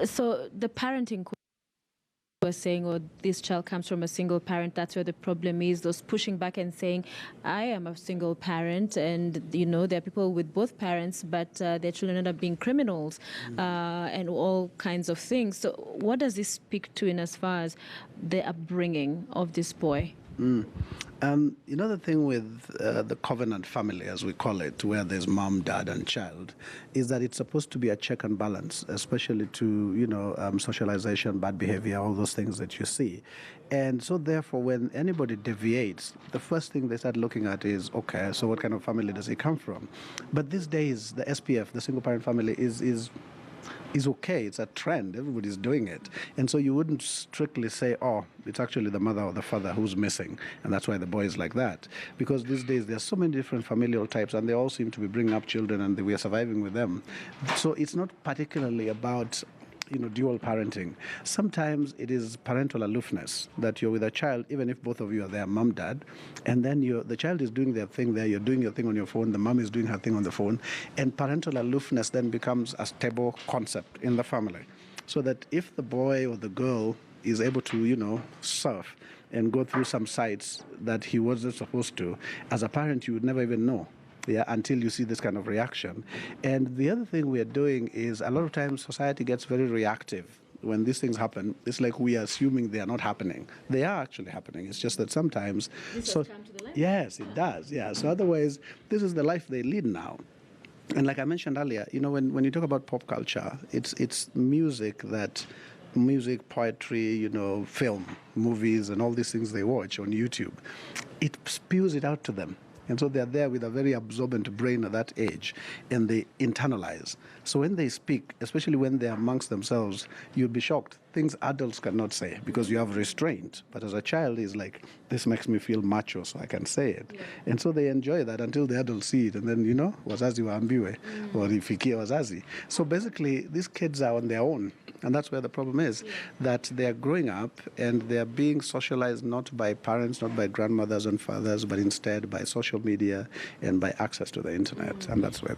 So the parenting was saying, or this child comes from a single parent, that's where the problem is. Those pushing back and saying, I am a single parent, and there are people with both parents, but their children end up being criminals, and all kinds of things. So what does this speak to in as far as the upbringing of this boy? The thing with the covenant family, as we call it, where there's mom, dad, and child, is that it's supposed to be a check and balance, especially to, socialization, bad behavior, all those things that you see. And so therefore, when anybody deviates, the first thing they start looking at is, okay, so what kind of family does he come from? But these days, the SPF, the single parent family, is okay. It's a trend. Everybody's doing it. And so you wouldn't strictly say, oh, it's actually the mother or the father who's missing, and that's why the boy is like that. Because these days there are so many different familial types, and they all seem to be bringing up children, and we are surviving with them. So it's not particularly about dual parenting. Sometimes it is parental aloofness, that you're with a child, even if both of you are there, mom, dad, and then the child is doing their thing there, you're doing your thing on your phone, the mom is doing her thing on the phone, and parental aloofness then becomes a stable concept in the family. So that if the boy or the girl is able to, surf and go through some sites that he wasn't supposed to, as a parent, you would never even know. Yeah, until you see this kind of reaction. And the other thing we are doing is a lot of times society gets very reactive. When these things happen, it's like we are assuming they are not happening. They are actually happening. It's just that sometimes... This has come to the light? Yes, it does. Yeah. So otherwise, this is the life they lead now. And like I mentioned earlier, when you talk about pop culture, it's music, poetry, film, movies, and all these things they watch on YouTube. It spews it out to them. And so they're there with a very absorbent brain at that age, and they internalize. So when they speak, especially when they're amongst themselves, you'll be shocked. Things adults cannot say because you have restraint. But as a child, it's like, this makes me feel macho, so I can say it. Yeah. And so they enjoy that until the adults see it. And then, wazazi waambiwe, or ifikie wazazi. So basically, these kids are on their own. And that's where the problem is, that they're growing up and they're being socialized not by parents, not by grandmothers and fathers, but instead by social media and by access to the internet. And that's where